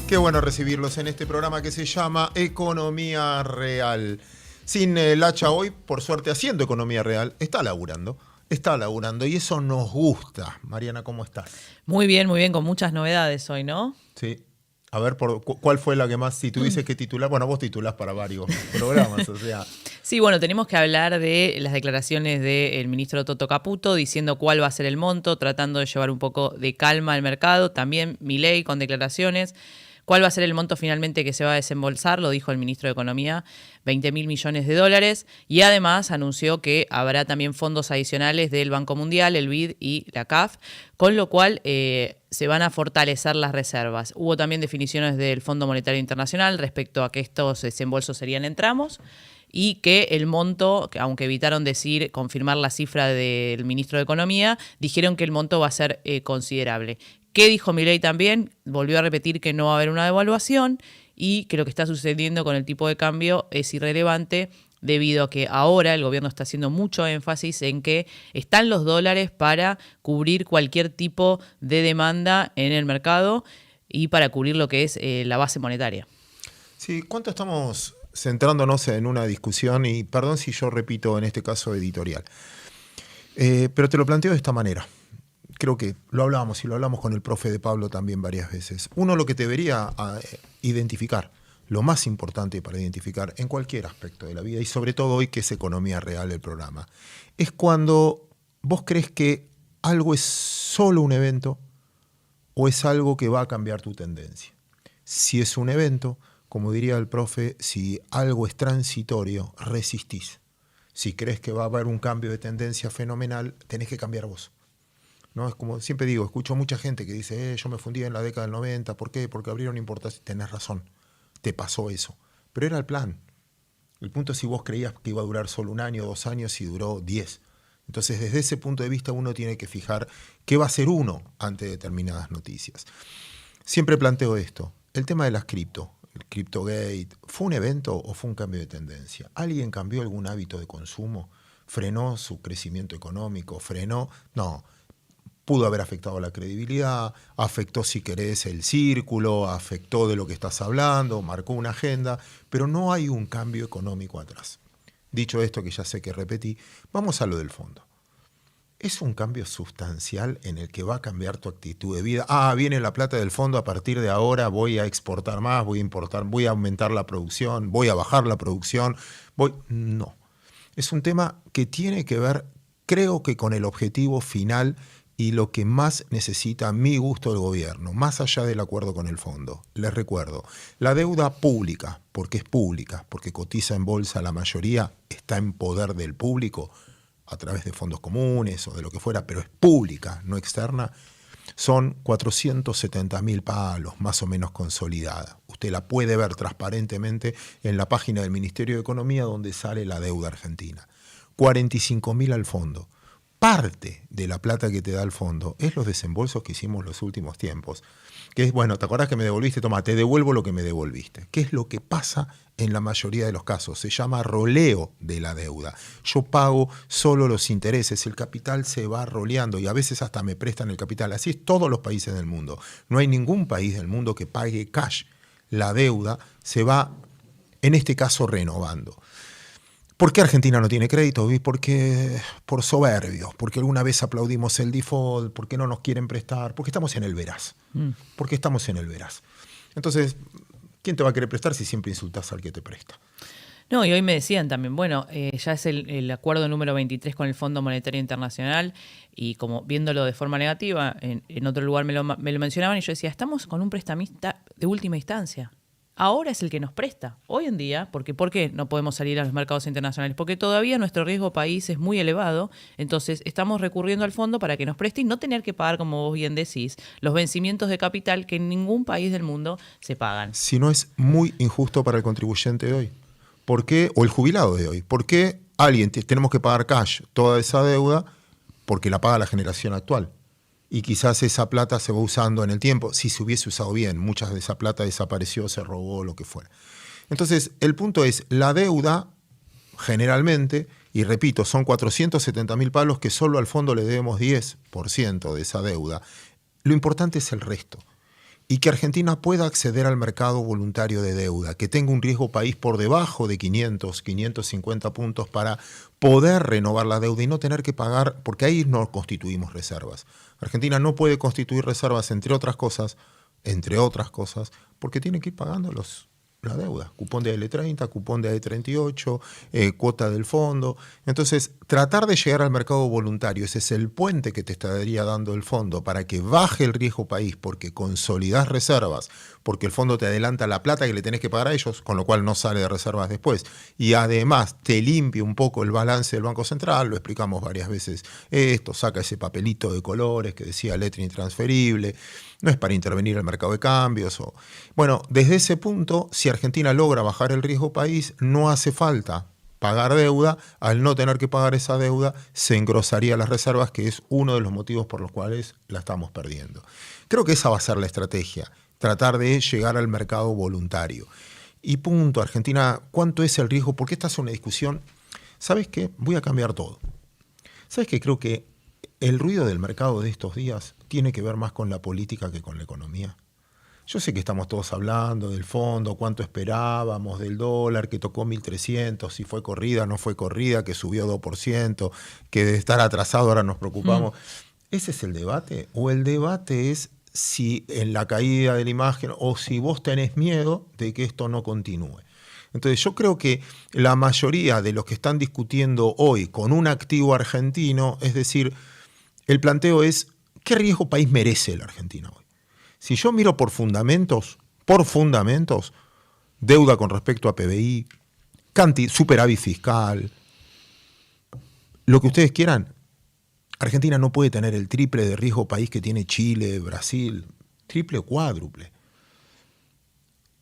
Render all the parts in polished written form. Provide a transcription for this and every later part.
Qué bueno recibirlos en este programa que se llama Economía Real. Sin el hacha hoy, por suerte, haciendo Economía Real, está laburando y eso nos gusta. Mariana, ¿cómo estás? Muy bien, con muchas novedades hoy, ¿no? Sí. A ver, ¿cuál fue la que más, si tuviese que titular? Bueno, vos titulás para varios programas, o sea. Sí, bueno, tenemos que hablar de las declaraciones del ministro Toto Caputo, diciendo cuál va a ser el monto, tratando de llevar un poco de calma al mercado. También Milei con declaraciones. ¿Cuál va a ser el monto finalmente que se va a desembolsar? Lo dijo el ministro de Economía, 20.000 millones de dólares. Y además anunció que habrá también fondos adicionales del Banco Mundial, el BID y la CAF, con lo cual se van a fortalecer las reservas. Hubo también definiciones del Fondo Monetario Internacional respecto a que estos desembolsos serían en tramos y que el monto, aunque evitaron confirmar la cifra del ministro de Economía, dijeron que el monto va a ser considerable. ¿Qué dijo Milei también? Volvió a repetir que no va a haber una devaluación y que lo que está sucediendo con el tipo de cambio es irrelevante debido a que ahora el gobierno está haciendo mucho énfasis en que están los dólares para cubrir cualquier tipo de demanda en el mercado y para cubrir lo que es la base monetaria. Sí, ¿cuánto estamos centrándonos en una discusión? Y perdón si yo repito en este caso editorial, pero te lo planteo de esta manera. Creo que lo hablamos y lo hablamos con el profe de Pablo también varias veces. Uno lo que debería identificar, lo más importante para identificar en cualquier aspecto de la vida, y sobre todo hoy que es Economía Real el programa, es cuando vos crees que algo es solo un evento o es algo que va a cambiar tu tendencia. Si es un evento, como diría el profe, si algo es transitorio, resistís. Si crees que va a haber un cambio de tendencia fenomenal, tenés que cambiar vos. ¿No? Es como siempre digo, escucho mucha gente que dice, yo me fundí en la década del 90, ¿por qué? Porque abrieron importaciones. Tenés razón, te pasó eso. Pero era el plan. El punto es si vos creías que iba a durar solo 1 año, 2 años y duró 10. Entonces, desde ese punto de vista, uno tiene que fijar qué va a hacer uno ante determinadas noticias. Siempre planteo esto, el tema de las cripto, el CryptoGate, ¿fue un evento o fue un cambio de tendencia? ¿Alguien cambió algún hábito de consumo? ¿Frenó su crecimiento económico? ¿Frenó? No. Pudo haber afectado la credibilidad, afectó, si querés, el círculo, afectó de lo que estás hablando, marcó una agenda, pero no hay un cambio económico atrás. Dicho esto, que ya sé que repetí, vamos a lo del fondo. ¿Es un cambio sustancial en el que va a cambiar tu actitud de vida? Viene la plata del fondo, a partir de ahora voy a exportar más, voy a importar, voy a aumentar la producción, voy a bajar la producción. No. Es un tema que tiene que ver, creo que con el objetivo final y lo que más necesita a mi gusto el gobierno, más allá del acuerdo con el fondo. Les recuerdo, la deuda pública, porque es pública, porque cotiza en bolsa, la mayoría está en poder del público, a través de fondos comunes o de lo que fuera, pero es pública, no externa, son 470.000 palos, más o menos consolidada. Usted la puede ver transparentemente en la página del Ministerio de Economía donde sale la deuda argentina. 45.000 al fondo. Parte de la plata que te da el fondo es los desembolsos que hicimos los últimos tiempos. Que es, bueno, ¿te acordás que me devolviste? Toma, te devuelvo lo que me devolviste. ¿Qué es lo que pasa en la mayoría de los casos? Se llama roleo de la deuda. Yo pago solo los intereses, el capital se va roleando y a veces hasta me prestan el capital. Así es todos los países del mundo. No hay ningún país del mundo que pague cash. La deuda se va, en este caso, renovando. ¿Por qué Argentina no tiene crédito? Porque por soberbios, porque alguna vez aplaudimos el default, porque no nos quieren prestar, porque estamos en el veraz. Porque estamos en el veraz. Entonces, ¿quién te va a querer prestar si siempre insultas al que te presta? No, y hoy me decían también, bueno, ya es el acuerdo número 23 con el Fondo Monetario Internacional y como viéndolo de forma negativa, en otro lugar me lo mencionaban y yo decía, estamos con un prestamista de última instancia. Ahora es el que nos presta. Hoy en día, ¿por qué no podemos salir a los mercados internacionales? Porque todavía nuestro riesgo país es muy elevado, entonces estamos recurriendo al fondo para que nos preste y no tener que pagar, como vos bien decís, los vencimientos de capital que en ningún país del mundo se pagan. Si no es muy injusto para el contribuyente de hoy. ¿Por qué? O el jubilado de hoy. ¿Por qué tenemos que pagar cash toda esa deuda? Porque la paga la generación actual. Y quizás esa plata se va usando en el tiempo, si se hubiese usado bien. Mucha de esa plata desapareció, se robó, lo que fuera. Entonces, el punto es, la deuda, generalmente, y repito, son 470.000 palos que solo al fondo le debemos 10% de esa deuda. Lo importante es el resto. y que Argentina pueda acceder al mercado voluntario de deuda, que tenga un riesgo país por debajo de 500, 550 puntos para poder renovar la deuda y no tener que pagar, porque ahí no constituimos reservas. Argentina no puede constituir reservas, entre otras cosas, porque tiene que ir pagando la deuda, cupón de AL30, cupón de AL38, cuota del fondo. Entonces, tratar de llegar al mercado voluntario, ese es el puente que te estaría dando el fondo para que baje el riesgo país, porque consolidás reservas, porque el fondo te adelanta la plata que le tenés que pagar a ellos, con lo cual no sale de reservas después. Y además te limpia un poco el balance del Banco Central, lo explicamos varias veces esto, saca ese papelito de colores que decía letra intransferible, no es para intervenir el mercado de cambios. Bueno, desde ese punto, si Argentina logra bajar el riesgo país, no hace falta pagar deuda. Al no tener que pagar esa deuda, se engrosaría las reservas, que es uno de los motivos por los cuales la estamos perdiendo. Creo que esa va a ser la estrategia, tratar de llegar al mercado voluntario. Y punto, Argentina, ¿cuánto es el riesgo? Porque esta es una discusión. ¿Sabes qué? Voy a cambiar todo. ¿Sabes qué? Creo que el ruido del mercado de estos días tiene que ver más con la política que con la economía. Yo sé que estamos todos hablando del fondo, cuánto esperábamos, del dólar, que tocó 1.300, si fue corrida, no fue corrida, que subió 2%, que de estar atrasado ahora nos preocupamos. ¿Ese es el debate? ¿O el debate es si en la caída de la imagen o si vos tenés miedo de que esto no continúe? Entonces yo creo que la mayoría de los que están discutiendo hoy con un activo argentino, es decir, el planteo es, ¿qué riesgo país merece la Argentina hoy? Si yo miro por fundamentos, deuda con respecto a PBI, superávit fiscal, lo que ustedes quieran, Argentina no puede tener el triple de riesgo país que tiene Chile, Brasil, triple o cuádruple.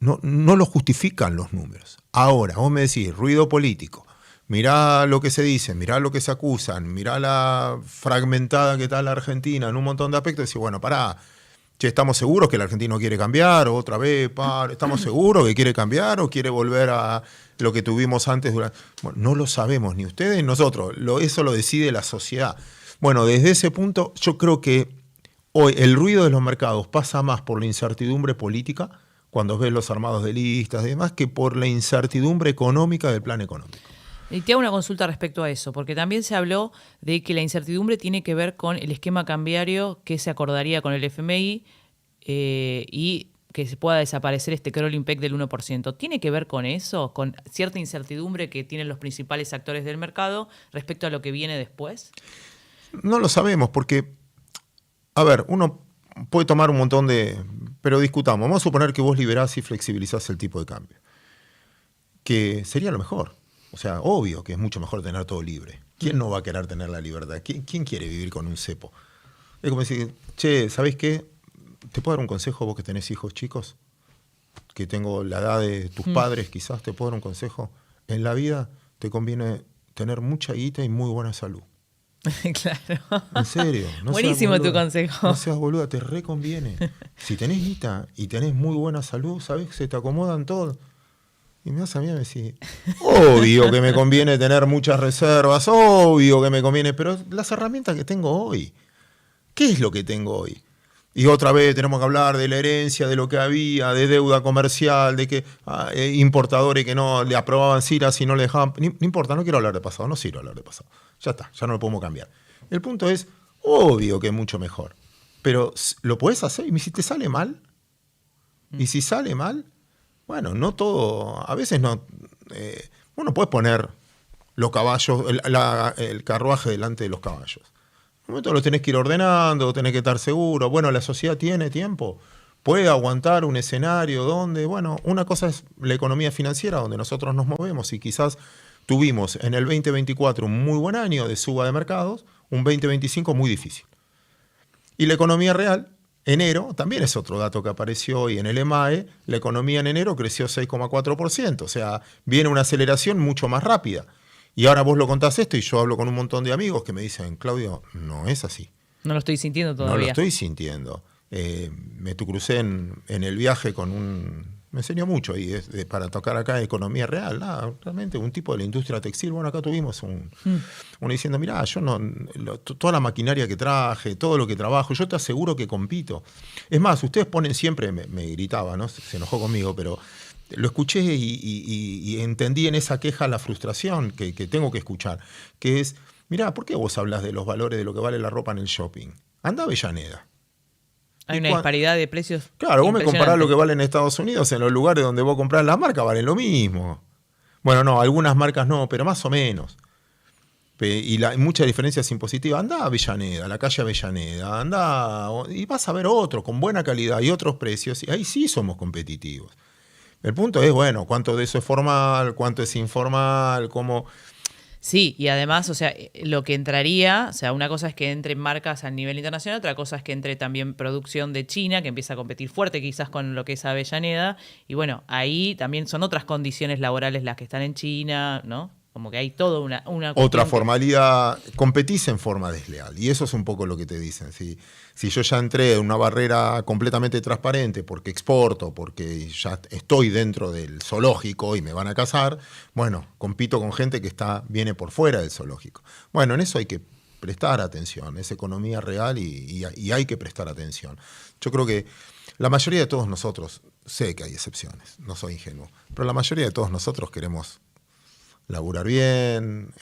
No lo justifican los números. Ahora, vos me decís, ruido político. Mirá lo que se dice, mirá lo que se acusan, mirá la fragmentada que está la Argentina en un montón de aspectos. Y decís, bueno, pará, che, ¿estamos seguros que el argentino quiere cambiar? Otra vez, ¿estamos seguros que quiere cambiar o quiere volver a lo que tuvimos antes? Bueno, no lo sabemos, ni ustedes ni nosotros. Eso lo decide la sociedad. Bueno, desde ese punto, yo creo que hoy el ruido de los mercados pasa más por la incertidumbre política, cuando ves los armados de listas y demás, que por la incertidumbre económica del plan económico. Y te hago una consulta respecto a eso, porque también se habló de que la incertidumbre tiene que ver con el esquema cambiario que se acordaría con el FMI y que se pueda desaparecer este crawling peg del 1%. ¿Tiene que ver con eso, con cierta incertidumbre que tienen los principales actores del mercado respecto a lo que viene después? No lo sabemos, porque, a ver, uno puede tomar un montón de... Pero discutamos, vamos a suponer que vos liberás y flexibilizás el tipo de cambio, que sería lo mejor. O sea, obvio que es mucho mejor tener todo libre. ¿Quién no va a querer tener la libertad? ¿Quién quiere vivir con un cepo? Es como decir, che, ¿sabés qué? ¿Te puedo dar un consejo vos que tenés hijos chicos? Que tengo la edad de tus padres quizás, ¿te puedo dar un consejo? En la vida te conviene tener mucha guita y muy buena salud. Claro. En serio. No buenísimo tu consejo. No seas boluda, te reconviene. Si tenés guita y tenés muy buena salud, ¿sabés que se te acomodan todos? Y me vas a mí y me decís, obvio que me conviene tener muchas reservas, obvio que me conviene, pero las herramientas que tengo hoy, ¿qué es lo que tengo hoy? Y otra vez tenemos que hablar de la herencia, de lo que había, de deuda comercial, de que importadores que no le aprobaban CIRAS y no le dejaban... No importa, no quiero hablar de pasado, no sirve hablar de pasado. Ya está, ya no lo podemos cambiar. El punto es, obvio que es mucho mejor, pero lo podés hacer y si te sale mal, y si sale mal, bueno, no todo, a veces no, uno puede poner los caballos, el carruaje delante de los caballos. En un momento lo tenés que ir ordenando, tenés que estar seguro. Bueno, la sociedad tiene tiempo, puede aguantar un escenario donde, bueno, una cosa es la economía financiera donde nosotros nos movemos y quizás tuvimos en el 2024 un muy buen año de suba de mercados, un 2025 muy difícil. Y la economía real, enero, también es otro dato que apareció hoy en el EMAE, la economía en enero creció 6,4%, o sea, viene una aceleración mucho más rápida. Y ahora vos lo contás esto y yo hablo con un montón de amigos que me dicen, Claudio, no es así. No lo estoy sintiendo todavía. No lo estoy sintiendo. Me crucé en el viaje con Me enseñó mucho y para tocar acá economía real, nada, realmente un tipo de la industria textil. Bueno, acá tuvimos uno diciendo, mirá, yo no, toda la maquinaria que traje, todo lo que trabajo, yo te aseguro que compito. Es más, ustedes ponen siempre, me gritaba, ¿no? Se enojó conmigo, pero lo escuché y entendí en esa queja la frustración que tengo que escuchar, que es, mirá, ¿por qué vos hablas de los valores de lo que vale la ropa en el shopping? Anda a Avellaneda. Hay una disparidad de precios Claro, vos me comparás lo impresionante. que vale en Estados Unidos, en los lugares donde vos comprás las marcas valen lo mismo. Bueno, no, algunas marcas no, pero más o menos. Y muchas diferencias impositivas. Anda a Avellaneda, a la calle Avellaneda, anda y vas a ver otro con buena calidad y otros precios, y ahí sí somos competitivos. El punto es, bueno, cuánto de eso es formal, cuánto es informal, cómo... Sí, y además, o sea, lo que entraría, o sea, una cosa es que entren marcas a nivel internacional, otra cosa es que entre también producción de China, que empieza a competir fuerte quizás con lo que es Avellaneda, y bueno, ahí también son otras condiciones laborales las que están en China, ¿no? Como que hay toda una Otra cuestión que... formalidad, competís en forma desleal. Y eso es un poco lo que te dicen. Si yo ya entré en una barrera completamente transparente porque exporto, porque ya estoy dentro del zoológico y me van a cazar, bueno, compito con gente que viene por fuera del zoológico. Bueno, en eso hay que prestar atención. Es economía real y hay que prestar atención. Yo creo que la mayoría de todos nosotros, sé que hay excepciones, no soy ingenuo, pero la mayoría de todos nosotros queremos laburar bien,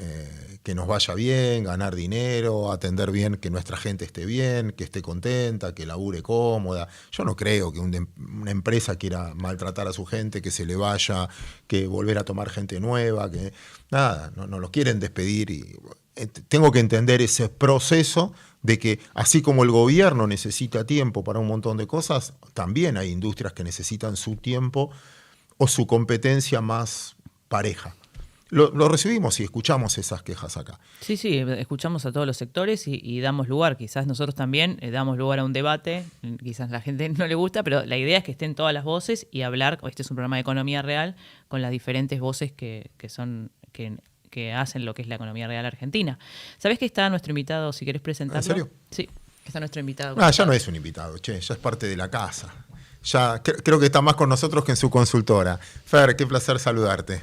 que nos vaya bien, ganar dinero, atender bien, que nuestra gente esté bien, que esté contenta, que labure cómoda. Yo no creo que una empresa quiera maltratar a su gente, que se le vaya, que volver a tomar gente nueva, que nada, no los quieren despedir. Y tengo que entender ese proceso de que así como el gobierno necesita tiempo para un montón de cosas, también hay industrias que necesitan su tiempo o su competencia más pareja. Lo recibimos y escuchamos esas quejas acá. Sí, sí, escuchamos a todos los sectores y damos lugar, quizás nosotros también damos lugar a un debate, quizás a la gente no le gusta, pero la idea es que estén todas las voces y hablar, este es un programa de economía real, con las diferentes voces que hacen lo que es la economía real argentina. ¿Sabés que está nuestro invitado, si querés presentarlo? ¿En serio? Sí, está nuestro invitado. Ya no es un invitado, che, ya es parte de la casa. Ya creo que está más con nosotros que en su consultora. Fer, qué placer saludarte.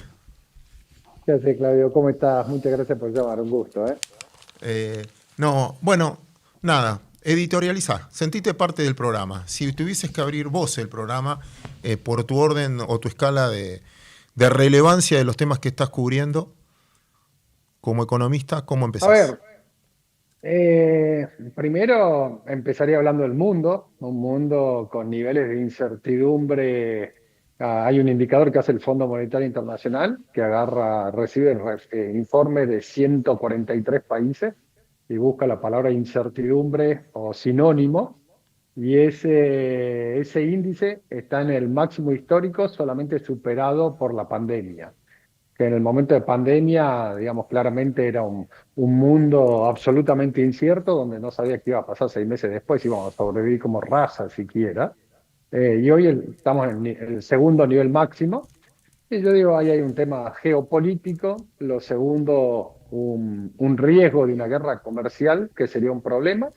¿Qué haces, Claudio? ¿Cómo estás? Muchas gracias por llamar, un gusto, ¿eh? No, bueno, nada, editorializá, sentite parte del programa. Si tuvieses que abrir vos el programa por tu orden o tu escala de relevancia de los temas que estás cubriendo, como economista, ¿cómo A empezás? ver, primero empezaría hablando del mundo, un mundo con niveles de incertidumbre. Hay un indicador que hace el Fondo Monetario Internacional que recibe informes de 143 países y busca la palabra incertidumbre o sinónimo. Y ese índice está en el máximo histórico, solamente superado por la pandemia, que en el momento de pandemia, digamos, claramente era un mundo absolutamente incierto, donde no sabía qué iba a pasar 6 meses después, íbamos a sobrevivir como raza siquiera. Y hoy estamos en el segundo nivel máximo, y yo digo, ahí hay un tema geopolítico, lo segundo, un riesgo de una guerra comercial, que sería un problema,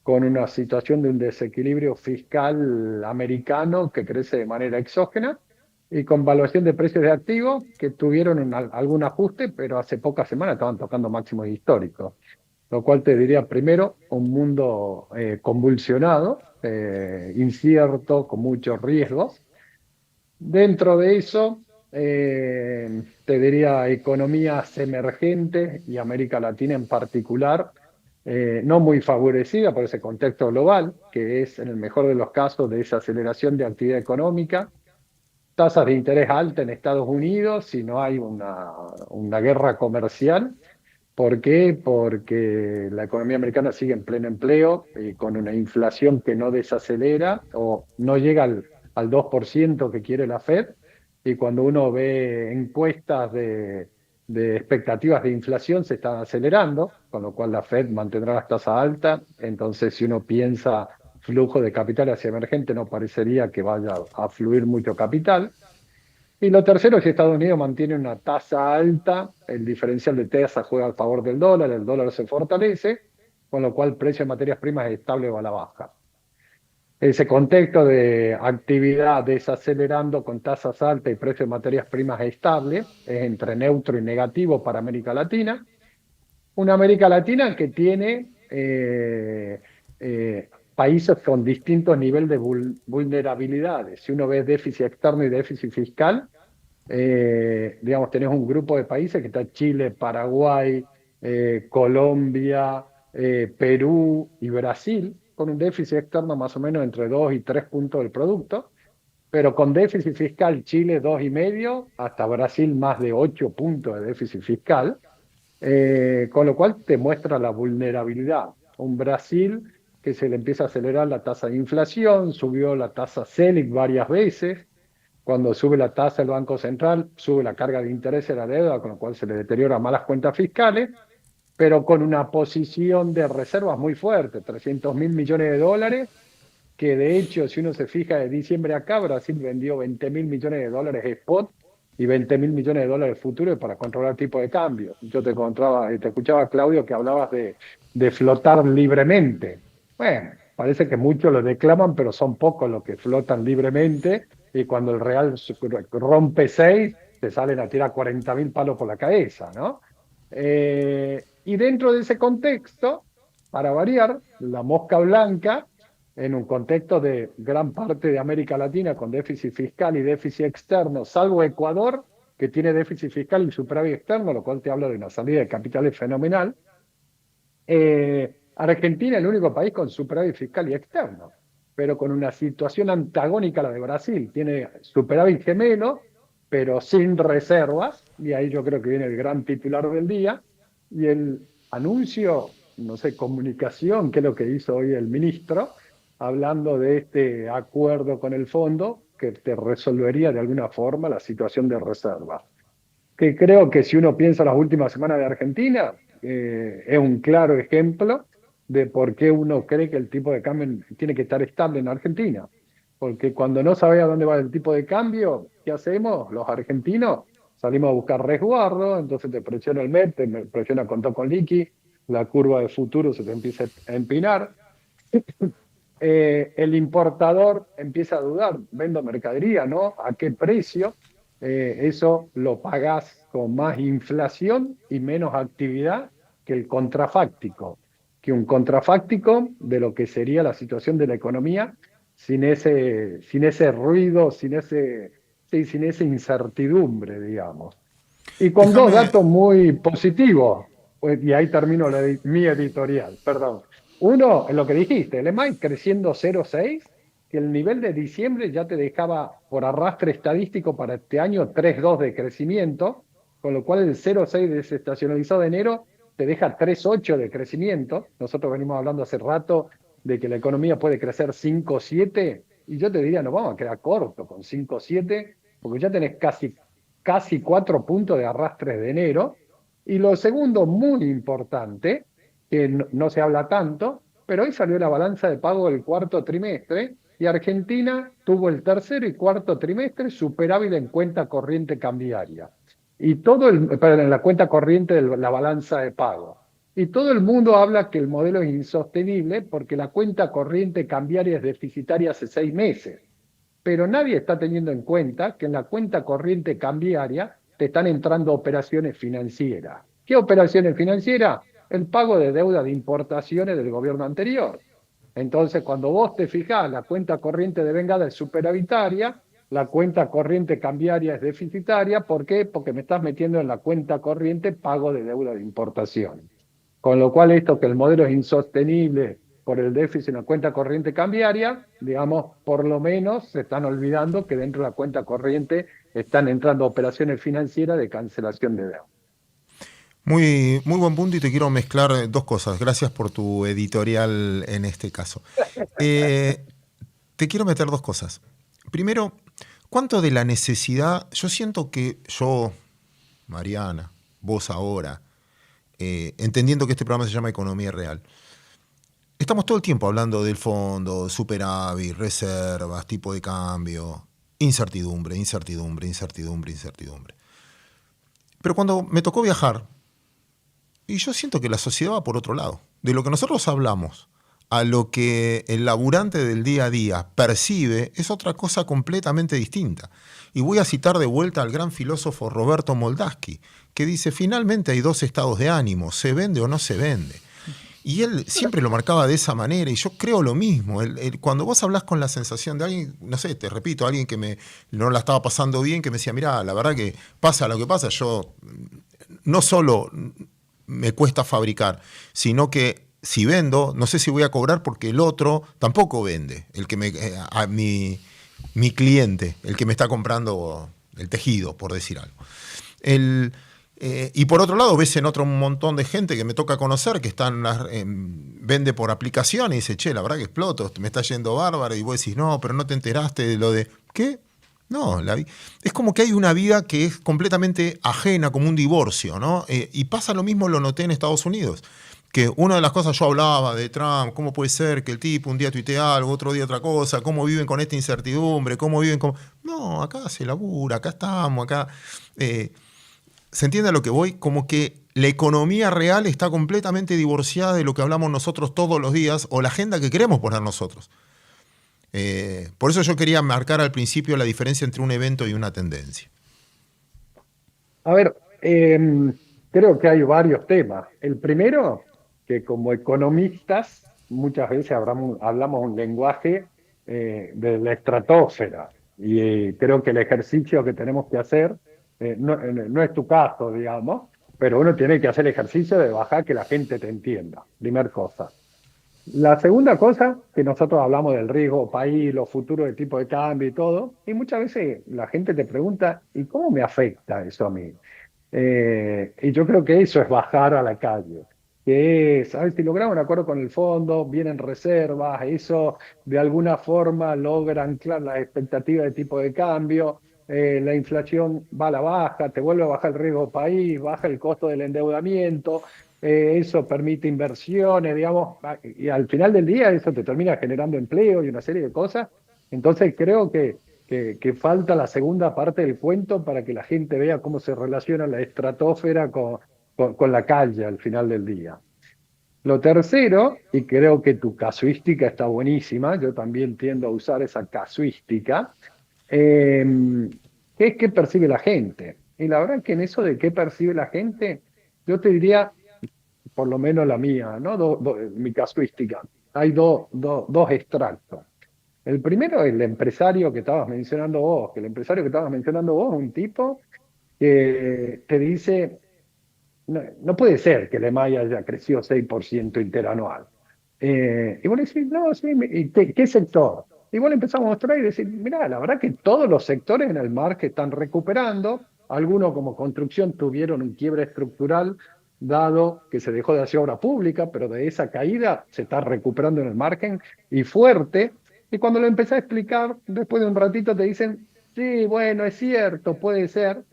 con una situación de un desequilibrio fiscal americano que crece de manera exógena y con valuación de precios de activos que tuvieron algún ajuste, pero hace pocas semanas estaban tocando máximos históricos. Lo cual te diría, primero, un mundo convulsionado, incierto, con muchos riesgos. Dentro de eso, te diría economías emergentes y América Latina en particular, no muy favorecida por ese contexto global, que es en el mejor de los casos de desaceleración de actividad económica, tasas de interés altas en Estados Unidos si no hay una guerra comercial. ¿Por qué? Porque la economía americana sigue en pleno empleo y con una inflación que no desacelera o no llega al 2% que quiere la Fed. Y cuando uno ve encuestas de expectativas de inflación, se están acelerando, con lo cual la Fed mantendrá las tasas altas. Entonces, si uno piensa flujo de capital hacia emergente, no parecería que vaya a fluir mucho capital. Y lo tercero, si Estados Unidos mantiene una tasa alta, el diferencial de tasa juega a favor del dólar, el dólar se fortalece, con lo cual el precio de materias primas es estable o a la baja. ese contexto de actividad desacelerando con tasas altas y precios de materias primas estables, es entre neutro y negativo para América Latina. Una América Latina que tiene países con distintos niveles de vulnerabilidades. Si uno ve déficit externo y déficit fiscal, digamos, tenés un grupo de países que está Chile, Paraguay, Colombia, Perú y Brasil, con un déficit externo más o menos entre 2 y 3 puntos del producto, pero con déficit fiscal Chile 2,5, hasta Brasil más de 8 puntos de déficit fiscal, con lo cual te muestra la vulnerabilidad. Un Brasil que se le empieza a acelerar la tasa de inflación, subió la tasa Selic varias veces. Cuando sube la tasa del Banco Central, sube la carga de interés de la deuda, con lo cual se le deteriora más las cuentas fiscales, pero con una posición de reservas muy fuerte, 300.000 millones de dólares, que de hecho, si uno se fija de diciembre acá, Brasil vendió 20.000 millones de dólares spot y 20.000 millones de dólares futuros para controlar el tipo de cambio. Yo te escuchaba, Claudio, que hablabas de flotar libremente. Bueno, parece que muchos lo declaman, pero son pocos los que flotan libremente, y cuando el real rompe 6, te salen a tirar 40.000 palos por la cabeza, ¿no? Y dentro de ese contexto, para variar, la mosca blanca, en un contexto de gran parte de América Latina con déficit fiscal y déficit externo, salvo Ecuador, que tiene déficit fiscal y superávit externo, lo cual te habla de una salida de capitales fenomenal. Argentina es el único país con superávit fiscal y externo, pero con una situación antagónica a la de Brasil. Tiene superávit gemelo, pero sin reservas, y ahí yo creo que viene el gran titular del día, y el anuncio, no sé, comunicación, que es lo que hizo hoy el ministro, hablando de este acuerdo con el fondo que te resolvería de alguna forma la situación de reserva. Que creo que si uno piensa las últimas semanas de Argentina, es un claro ejemplo de por qué uno cree que el tipo de cambio tiene que estar estable en Argentina. Porque cuando no sabes a dónde va el tipo de cambio, ¿qué hacemos? Los argentinos salimos a buscar resguardo, entonces te presiona el MEP, te presiona contado con liqui, la curva de futuro se te empieza a empinar. El importador empieza a dudar, vendo mercadería, ¿no? ¿A qué precio? Eso lo pagás con más inflación y menos actividad que el contrafáctico, que un contrafáctico de lo que sería la situación de la economía sin ese ruido, sin esa incertidumbre, digamos. Y con dos datos muy positivos, pues, y ahí termino mi editorial, perdón. Uno, en lo que dijiste, el EMAI creciendo 0,6, que el nivel de diciembre ya te dejaba por arrastre estadístico para este año 3,2 de crecimiento, con lo cual el 0,6 desestacionalizado de enero te deja 3,8 de crecimiento. Nosotros venimos hablando hace rato de que la economía puede crecer 5,7, y yo te diría, nos vamos a quedar corto con 5,7, porque ya tenés casi 4 puntos de arrastre de enero. Y lo segundo, muy importante, que no se habla tanto, pero hoy salió la balanza de pago del cuarto trimestre y Argentina tuvo el tercero y cuarto trimestre superávit en cuenta corriente cambiaria. Y en la cuenta corriente de la balanza de pago. Y todo el mundo habla que el modelo es insostenible porque la cuenta corriente cambiaria es deficitaria hace 6 meses. Pero nadie está teniendo en cuenta que en la cuenta corriente cambiaria te están entrando operaciones financieras. ¿Qué operaciones financieras? El pago de deuda de importaciones del gobierno anterior. Entonces, cuando vos te fijás, la cuenta corriente de vengada es superavitaria, la cuenta corriente cambiaria es deficitaria. ¿Por qué? Porque me estás metiendo en la cuenta corriente pago de deuda de importación. Con lo cual, esto que el modelo es insostenible por el déficit en la cuenta corriente cambiaria, digamos, por lo menos se están olvidando que dentro de la cuenta corriente están entrando operaciones financieras de cancelación de deuda. Muy, muy buen punto, y te quiero mezclar dos cosas. Gracias por tu editorial en este caso. Te quiero meter dos cosas. Primero, ¿cuánto de la necesidad? Yo siento que Mariana, vos ahora, entendiendo que este programa se llama Economía Real, estamos todo el tiempo hablando del fondo, superávit, reservas, tipo de cambio, incertidumbre. Pero cuando me tocó viajar, y yo siento que la sociedad va por otro lado. De lo que nosotros hablamos a lo que el laburante del día a día percibe es otra cosa completamente distinta. Y voy a citar de vuelta al gran filósofo Roberto Moldaski, que dice, finalmente hay dos estados de ánimo, se vende o no se vende. Y él siempre lo marcaba de esa manera, y yo creo lo mismo. Cuando vos hablás con la sensación de alguien, no sé, te repito, alguien que no la estaba pasando bien, que me decía, mirá, la verdad que pasa lo que pasa, yo no solo me cuesta fabricar, sino que si vendo, no sé si voy a cobrar porque el otro tampoco vende, mi cliente, el que me está comprando el tejido, por decir algo. Y por otro lado, ves en otro un montón de gente que me toca conocer que vende por aplicación y dice, che, la verdad que exploto, me está yendo bárbaro, y vos decís, no, pero no te enteraste de lo de... ¿Qué? No, es como que hay una vida que es completamente ajena, como un divorcio, ¿no? Y pasa lo mismo, lo noté en Estados Unidos, que una de las cosas yo hablaba de Trump, cómo puede ser que el tipo un día tuitea algo, otro día otra cosa, cómo viven con esta incertidumbre, cómo viven con... No, acá se labura, acá estamos, acá... ¿Se entiende a lo que voy? Como que la economía real está completamente divorciada de lo que hablamos nosotros todos los días o la agenda que queremos poner nosotros. Por eso yo quería marcar al principio la diferencia entre un evento y una tendencia. A ver, creo que hay varios temas. El primero, que como economistas muchas veces hablamos un lenguaje de la estratosfera, y creo que el ejercicio que tenemos que hacer, no es tu caso, digamos, pero uno tiene que hacer el ejercicio de bajar que la gente te entienda, primer cosa. La segunda cosa, que nosotros hablamos del riesgo país, los futuros de tipo de cambio y todo, y muchas veces la gente te pregunta, ¿y cómo me afecta eso a mí? Y yo creo que eso es bajar a la calle, que es, a ver, si logramos un acuerdo con el fondo, vienen reservas, eso de alguna forma logra anclar las expectativas de tipo de cambio, la inflación va a la baja, te vuelve a bajar el riesgo país, baja el costo del endeudamiento, eso permite inversiones, digamos, y al final del día eso te termina generando empleo y una serie de cosas. Entonces creo que falta la segunda parte del cuento para que la gente vea cómo se relaciona la estratosfera con la calle al final del día. Lo tercero, y creo que tu casuística está buenísima, yo también tiendo a usar esa casuística, que es qué percibe la gente. Y la verdad que en eso de qué percibe la gente, yo te diría, por lo menos la mía, ¿no? Mi casuística, hay dos extractos. El primero es el empresario que estabas mencionando vos, que el empresario que estabas mencionando vos es un tipo que te dice, no puede ser que el EMAI haya crecido 6% interanual. Y vos le decís, no, sí, ¿y qué sector? Y vos le empezamos a mostrar y decir, mirá, la verdad que todos los sectores en el margen están recuperando, algunos como construcción tuvieron un quiebre estructural, dado que se dejó de hacer obra pública, pero de esa caída se está recuperando en el margen y fuerte. Y cuando lo empecé a explicar, después de un ratito te dicen, sí, bueno, es cierto, puede ser.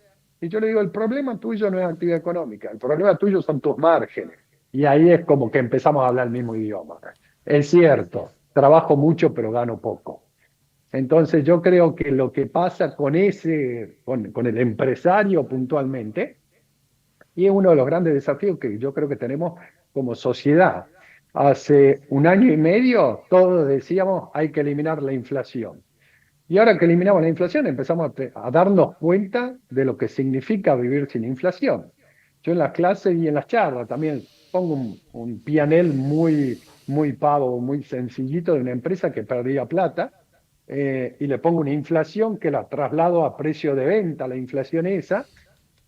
Y yo le digo, el problema tuyo no es actividad económica, el problema tuyo son tus márgenes. Y ahí es como que empezamos a hablar el mismo idioma. Es cierto, trabajo mucho pero gano poco. Entonces yo creo que lo que pasa con el empresario puntualmente, y es uno de los grandes desafíos que yo creo que tenemos como sociedad. Hace un año y medio todos decíamos hay que eliminar la inflación. Y ahora que eliminamos la inflación empezamos a darnos cuenta de lo que significa vivir sin inflación. Yo en las clases y en las charlas también pongo un PNL muy pavo, muy sencillito de una empresa que perdía plata, y le pongo una inflación que la traslado a precio de venta, la inflación esa,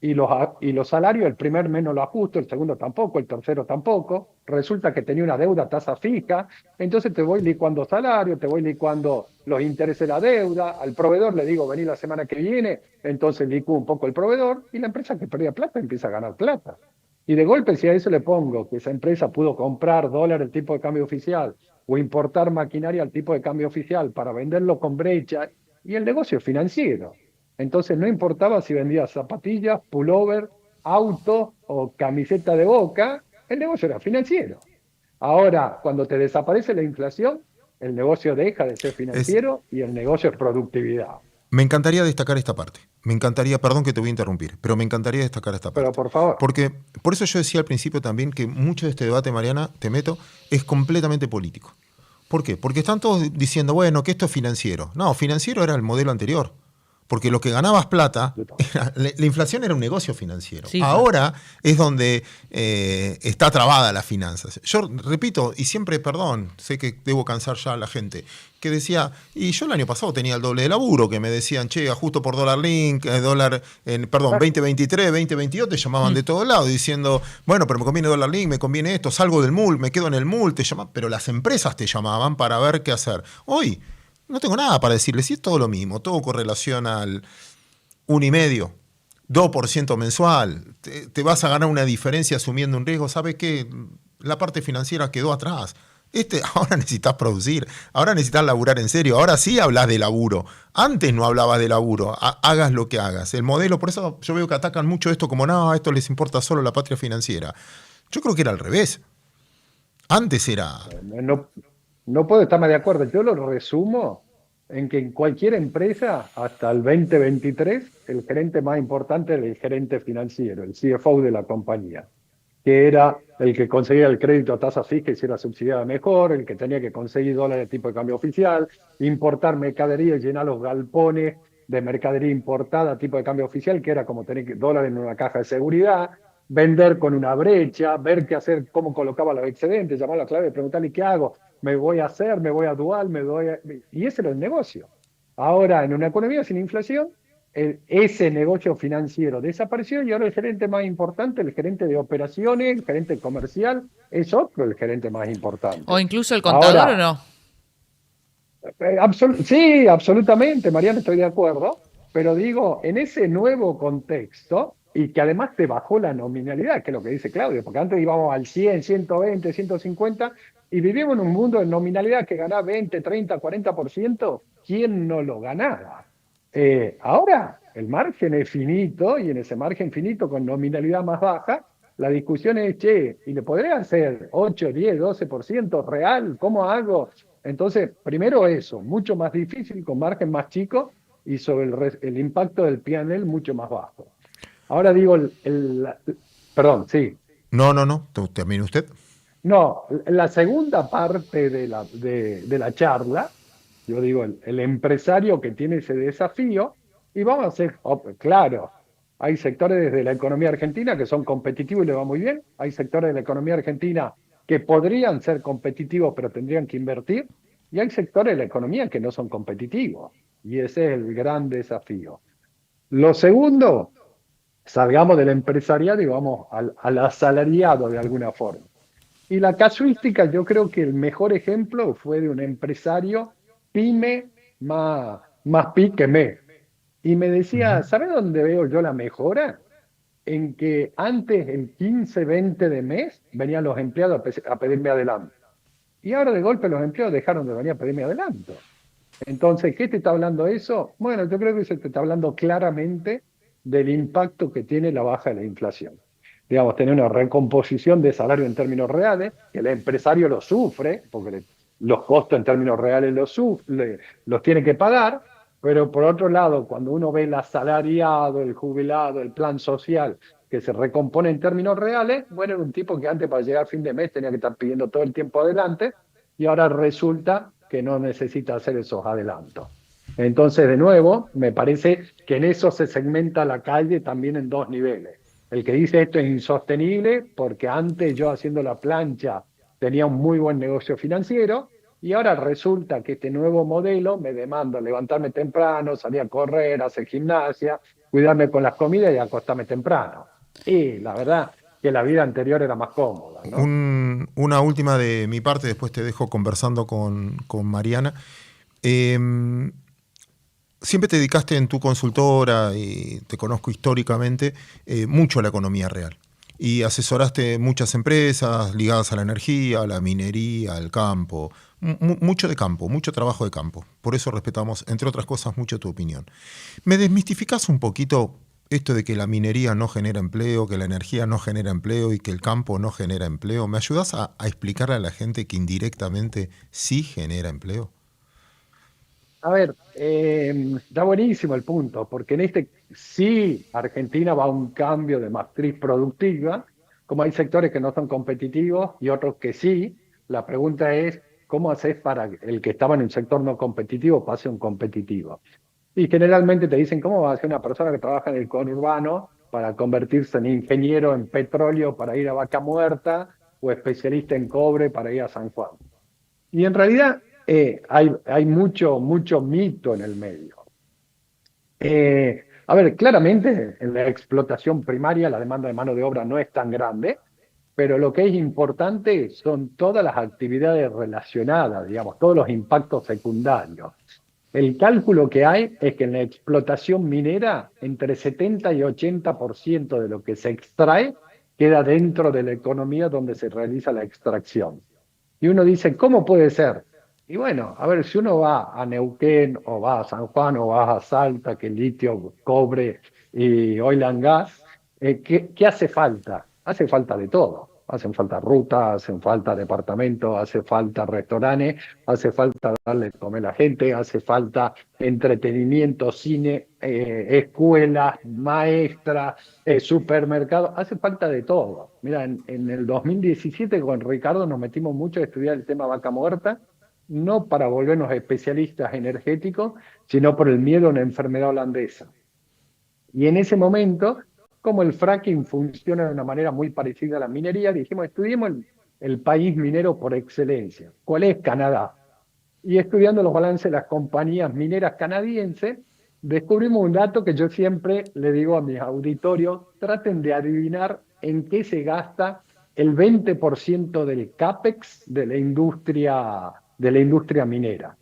y los salarios, el primer mes no lo ajusto, el segundo tampoco, el tercero tampoco. Resulta que tenía una deuda a tasa fija, entonces te voy licuando salario, te voy licuando los intereses de la deuda, al proveedor le digo, vení la semana que viene, entonces licúo un poco el proveedor, y la empresa que perdía plata empieza a ganar plata. Y de golpe, si a eso le pongo que esa empresa pudo comprar dólares al tipo de cambio oficial o importar maquinaria al tipo de cambio oficial para venderlo con brecha, y el negocio es financiero. Entonces no importaba si vendía zapatillas, pullover, auto o camiseta de Boca, el negocio era financiero. Ahora, cuando te desaparece la inflación, el negocio deja de ser financiero y el negocio es productividad. Me encantaría destacar esta parte. me encantaría, perdón que te voy a interrumpir, pero me encantaría destacar esta parte. Pero por favor. Porque por eso yo decía al principio también que mucho de este debate, Mariana, te meto, es completamente político. ¿Por qué? Porque están todos diciendo, bueno, que esto es financiero. No, financiero era el modelo anterior. Porque lo que ganabas plata, la inflación era un negocio financiero. Sí, ahora es donde está trabada las finanzas. Yo repito, y siempre, perdón, sé que debo cansar ya a la gente, que decía, y yo el año pasado tenía el doble de laburo, que me decían, che, ajusto por dólar link, 2023, 2022, te llamaban de todos lados diciendo, bueno, pero me conviene dólar link, me conviene esto, salgo del MUL, me quedo en el MUL, te llamaban, pero las empresas te llamaban para ver qué hacer. Hoy no tengo nada para decirles, sí es todo lo mismo, todo con relación al 1,5%, 2% mensual, te vas a ganar una diferencia asumiendo un riesgo, ¿sabes qué? La parte financiera quedó atrás. Ahora necesitas producir, ahora necesitas laburar en serio, ahora sí hablas de laburo. Antes no hablabas de laburo, hagas lo que hagas. El modelo, por eso yo veo que atacan mucho esto como, no, a esto les importa solo la patria financiera. Yo creo que era al revés. Antes era... No puedo estar más de acuerdo. Yo lo resumo en que en cualquier empresa, hasta el 2023, el gerente más importante era el gerente financiero, el CFO de la compañía, que era el que conseguía el crédito a tasa fija y si era subsidiada mejor, el que tenía que conseguir dólares de tipo de cambio oficial, importar mercadería y llenar los galpones de mercadería importada, tipo de cambio oficial, que era como tener dólares en una caja de seguridad, vender con una brecha, ver qué hacer, cómo colocaba los excedentes, llamar a la clave, preguntarle qué hago, me voy a hacer, me voy a dual, y ese era el negocio. Ahora, en una economía sin inflación, ese negocio financiero desapareció y ahora el gerente más importante, el gerente de operaciones, el gerente comercial, es otro el gerente más importante. ¿O incluso el contador ahora, o no? Sí, absolutamente, Mariana, estoy de acuerdo, pero digo, en ese nuevo contexto, y que además te bajó la nominalidad, que es lo que dice Claudio, porque antes íbamos al 100, 120, 150, y vivimos en un mundo de nominalidad que ganaba 20, 30, 40%, ¿quién no lo ganaba? Ahora el margen es finito, y en ese margen finito con nominalidad más baja, la discusión es, che, ¿y le podría hacer 8, 10, 12% real? ¿Cómo hago? Entonces, primero eso, mucho más difícil, con margen más chico, y sobre el impacto del P&L mucho más bajo. Ahora digo, perdón, sí. No, termine usted. No, la segunda parte de la charla, yo digo, el empresario que tiene ese desafío, y vamos a ser, claro, hay sectores de la economía argentina que son competitivos y le va muy bien, hay sectores de la economía argentina que podrían ser competitivos pero tendrían que invertir, y hay sectores de la economía que no son competitivos, y ese es el gran desafío. Lo segundo, salgamos del empresariado y vamos al asalariado de alguna forma. Y la casuística, yo creo que el mejor ejemplo fue de un empresario pyme más pi que me. Y me decía, ¿sabe dónde veo yo la mejora? En que antes, el 15, 20 de mes, venían los empleados a pedirme adelanto. Y ahora de golpe los empleados dejaron de venir a pedirme adelanto. Entonces, ¿qué te está hablando eso? Bueno, yo creo que se te está hablando claramente del impacto que tiene la baja de la inflación. Digamos, tener una recomposición de salario en términos reales, que el empresario lo sufre, porque los costos en términos reales los tiene que pagar, pero por otro lado, cuando uno ve el asalariado, el jubilado, el plan social, que se recompone en términos reales, bueno, era un tipo que antes para llegar a fin de mes tenía que estar pidiendo todo el tiempo adelante, y ahora resulta que no necesita hacer esos adelantos. Entonces, de nuevo, me parece que en eso se segmenta la calle también en dos niveles. El que dice esto es insostenible porque antes yo haciendo la plancha tenía un muy buen negocio financiero y ahora resulta que este nuevo modelo me demanda levantarme temprano, salir a correr, hacer gimnasia, cuidarme con las comidas y acostarme temprano. Y la verdad que la vida anterior era más cómoda, ¿no? Una última de mi parte, después te dejo conversando con Mariana. Siempre te dedicaste en tu consultora, y te conozco históricamente, mucho a la economía real. Y asesoraste muchas empresas ligadas a la energía, a la minería, al campo. Mucho de campo, mucho trabajo de campo. Por eso respetamos, entre otras cosas, mucho tu opinión. ¿Me desmistificás un poquito esto de que la minería no genera empleo, que la energía no genera empleo y que el campo no genera empleo? ¿Me ayudás a explicarle a la gente que indirectamente sí genera empleo? A ver, está buenísimo el punto, porque en este sí Argentina va a un cambio de matriz productiva, como hay sectores que no son competitivos y otros que sí. La pregunta es, ¿cómo haces para que el que estaba en un sector no competitivo pase a un competitivo? Y generalmente te dicen, ¿cómo va a ser una persona que trabaja en el conurbano para convertirse en ingeniero en petróleo para ir a Vaca Muerta o especialista en cobre para ir a San Juan? Y en realidad hay mucho mito en el medio. A ver, claramente en la explotación primaria la demanda de mano de obra no es tan grande, pero lo que es importante son todas las actividades relacionadas, digamos, todos los impactos secundarios. El cálculo que hay es que en la explotación minera, entre 70 y 80% de lo que se extrae queda dentro de la economía donde se realiza la extracción. Y uno dice, ¿cómo puede ser? Y bueno, a ver, si uno va a Neuquén o va a San Juan o va a Salta, que litio, cobre y oil and gas, ¿qué hace falta? Hace falta de todo. Hacen falta rutas, hacen falta departamentos, hace falta restaurantes, hace falta darle de comer a la gente, hace falta entretenimiento, cine, escuelas, maestras, supermercados, hace falta de todo. Mira, en el 2017 con Ricardo nos metimos mucho a estudiar el tema vaca muerta, no para volvernos especialistas energéticos, sino por el miedo a una enfermedad holandesa. Y en ese momento, como el fracking funciona de una manera muy parecida a la minería, dijimos, estudiemos el país minero por excelencia. ¿Cuál es Canadá? Y estudiando los balances de las compañías mineras canadienses, descubrimos un dato que yo siempre le digo a mis auditorios, traten de adivinar en qué se gasta el 20% del CAPEX de la industria minera.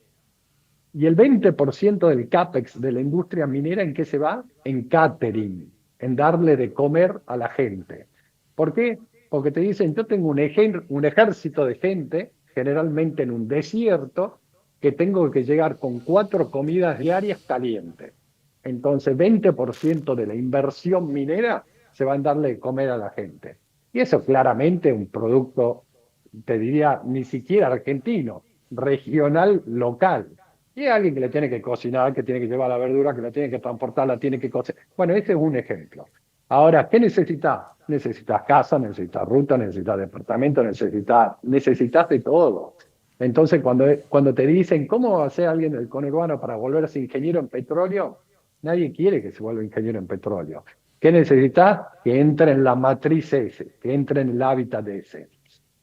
Y el 20% del CAPEX de la industria minera, ¿en qué se va? En catering, en darle de comer a la gente. ¿Por qué? Porque te dicen, yo tengo un ejército de gente, generalmente en un desierto, que tengo que llegar con 4 comidas diarias calientes. Entonces, 20% de la inversión minera se va en darle de comer a la gente. Y eso claramente es un producto, te diría, ni siquiera argentino, regional, local. Y hay alguien que le tiene que cocinar, que tiene que llevar la verdura, que la tiene que transportar, la tiene que cocinar. Bueno, ese es un ejemplo. Ahora, ¿qué necesitas? Necesitas casa, necesitas ruta, necesitas departamento, necesitas de todo. Entonces, cuando te dicen, ¿cómo va a ser alguien del conurbano para volverse ingeniero en petróleo? Nadie quiere que se vuelva ingeniero en petróleo. ¿Qué necesitas? Que entre en la matriz ese, que entre en el hábitat ese.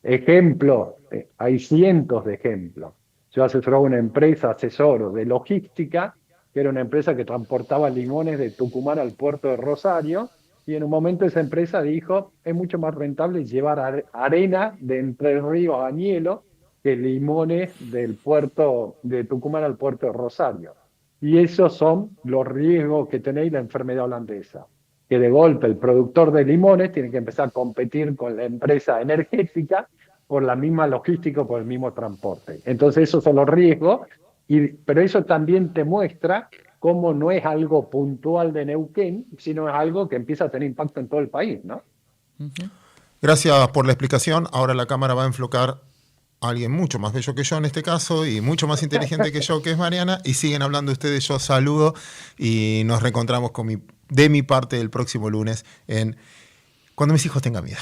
Ejemplo, hay cientos de ejemplos. Yo asesoraba una empresa, asesoro de logística, que era una empresa que transportaba limones de Tucumán al puerto de Rosario, y en un momento esa empresa dijo, es mucho más rentable llevar arena de Entre Ríos a Añelo que limones del puerto de Tucumán al puerto de Rosario. Y esos son los riesgos que tenéis la enfermedad holandesa, que de golpe el productor de limones tiene que empezar a competir con la empresa energética por la misma logística, por el mismo transporte. Entonces esos son los riesgos, pero eso también te muestra cómo no es algo puntual de Neuquén, sino es algo que empieza a tener impacto en todo el país, ¿no? Gracias por la explicación. Ahora la cámara va a enfocar a alguien mucho más bello que yo en este caso y mucho más inteligente que yo, que es Mariana, y siguen hablando ustedes. Yo saludo y nos reencontramos de mi parte el próximo lunes en Cuando mis hijos tengan vida.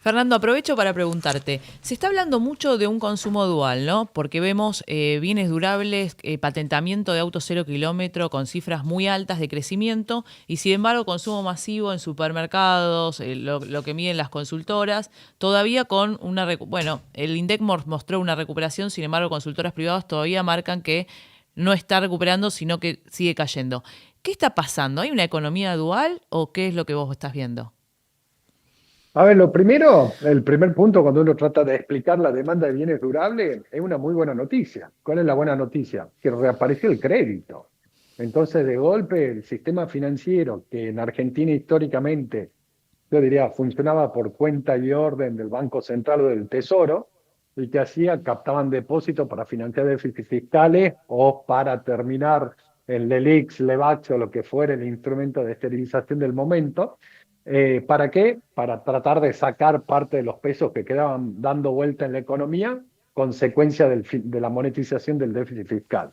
Fernando, aprovecho para preguntarte, se está hablando mucho de un consumo dual, ¿no? Porque vemos bienes durables, patentamiento de autos 0 kilómetro con cifras muy altas de crecimiento y sin embargo consumo masivo en supermercados, lo que miden las consultoras, todavía con bueno, el INDEC mostró una recuperación, sin embargo consultoras privadas todavía marcan que no está recuperando, sino que sigue cayendo. ¿Qué está pasando? ¿Hay una economía dual o qué es lo que vos estás viendo? A ver, el primer punto cuando uno trata de explicar la demanda de bienes durables es una muy buena noticia. ¿Cuál es la buena noticia? Que reapareció el crédito. Entonces, de golpe, el sistema financiero, que en Argentina históricamente, yo diría, funcionaba por cuenta y orden del Banco Central o del Tesoro, y que hacía, captaban depósitos para financiar déficits fiscales o para terminar el LELIX, LEVAX o lo que fuera el instrumento de esterilización del momento. ¿Para qué? Para tratar de sacar parte de los pesos que quedaban dando vuelta en la economía, consecuencia de la monetización del déficit fiscal.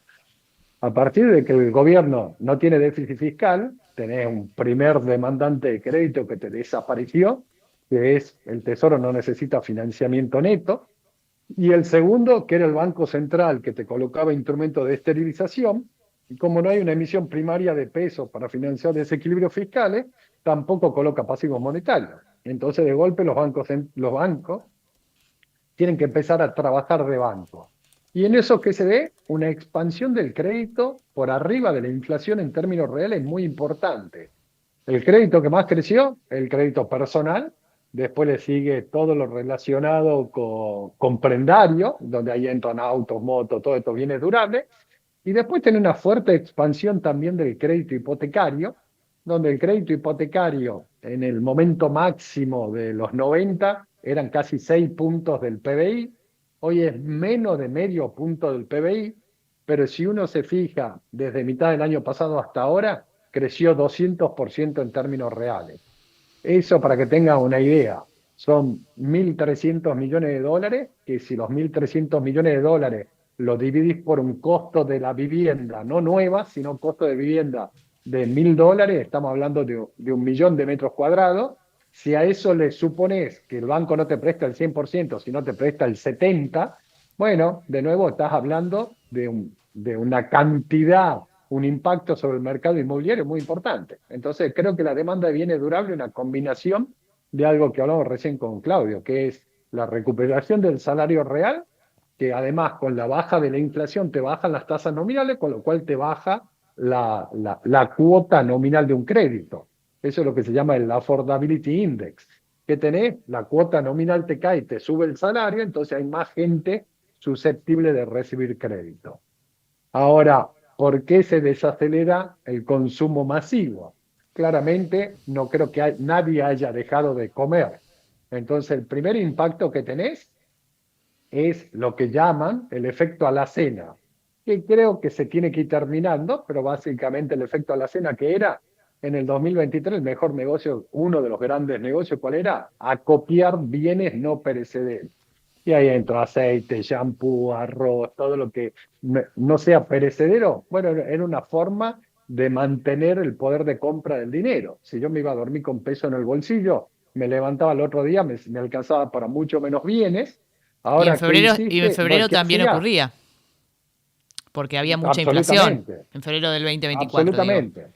A partir de que el gobierno no tiene déficit fiscal, tenés un primer demandante de crédito que te desapareció, que es el Tesoro no necesita financiamiento neto, y el segundo, que era el Banco Central, que te colocaba instrumentos de esterilización, y como no hay una emisión primaria de pesos para financiar desequilibrios fiscales, tampoco coloca pasivos monetarios. Entonces, de golpe, los bancos tienen que empezar a trabajar de banco. ¿Y en eso qué se ve? Una expansión del crédito por arriba de la inflación en términos reales muy importante. El crédito que más creció, el crédito personal, después le sigue todo lo relacionado con prendario, donde ahí entran autos, motos, todo esto bienes durables, y después tiene una fuerte expansión también del crédito hipotecario, donde el crédito hipotecario en el momento máximo de los 90 eran casi 6 puntos del PBI, hoy es menos de medio punto del PBI, pero si uno se fija desde mitad del año pasado hasta ahora, creció 200% en términos reales. Eso para que tenga una idea, son 1.300 millones de dólares, que si los 1.300 millones de dólares lo dividís por un costo de la vivienda, no nueva, sino costo de vivienda de $1.000, estamos hablando de 1 millón de metros cuadrados. Si a eso le supones que el banco no te presta el 100%, sino te presta el 70%, bueno, de nuevo estás hablando de una cantidad, un impacto sobre el mercado inmobiliario muy importante. Entonces, creo que la demanda de bienes durables es una combinación de algo que hablamos recién con Claudio, que es la recuperación del salario real, que además con la baja de la inflación te bajan las tasas nominales, con lo cual te baja la cuota nominal de un crédito. Eso es lo que se llama el Affordability Index, que tenés, la cuota nominal te cae, te sube el salario, entonces hay más gente susceptible de recibir crédito. Ahora, ¿por qué se desacelera el consumo masivo? Claramente, no creo que nadie haya dejado de comer. Entonces, el primer impacto que tenés es lo que llaman el efecto alacena, que creo que se tiene que ir terminando, pero básicamente el efecto alacena que era en el 2023 el mejor negocio, uno de los grandes negocios, ¿cuál era? Acopiar bienes no perecederos. Y ahí entra aceite, shampoo, arroz, todo lo que no sea perecedero. Bueno, era una forma de mantener el poder de compra del dinero. Si yo me iba a dormir con peso en el bolsillo, me levantaba el otro día, me alcanzaba para mucho menos bienes. Ahora, ¿qué Y en hiciste? Bueno, febrero ¿qué también hacía? ocurría, porque había mucha inflación. Absolutamente, En febrero del 2024, digo. absolutamente.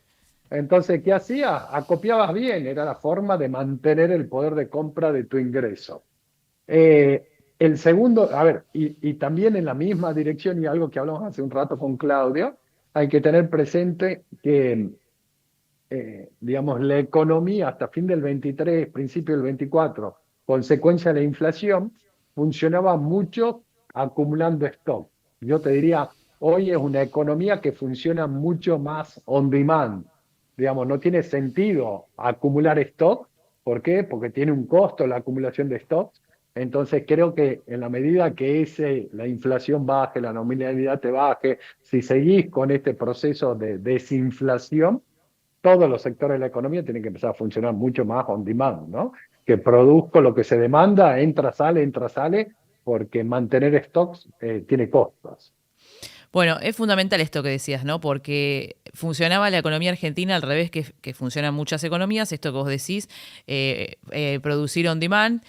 Entonces, ¿qué hacía? Acopiabas bien, era la forma de mantener el poder de compra de tu ingreso. Eh, el segundo, a ver, y también en la misma dirección, y algo que hablamos hace un rato con Claudio, hay que tener presente que, digamos, la economía hasta fin del 23, principio del 24, consecuencia de la inflación, funcionaba mucho acumulando stock. Yo te diría, hoy es una economía que funciona mucho más on demand. Digamos, no tiene sentido acumular stock. ¿Por qué? Porque tiene un costo la acumulación de stocks. Entonces creo que en la medida que la inflación baje, la nominalidad te baje, si seguís con este proceso de desinflación, todos los sectores de la economía tienen que empezar a funcionar mucho más on demand, ¿no? Que produzco lo que se demanda, entra, sale, porque mantener stocks tiene costos. Bueno, es fundamental esto que decías, ¿no? Porque funcionaba la economía argentina al revés que funcionan muchas economías, esto que vos decís, producir on demand.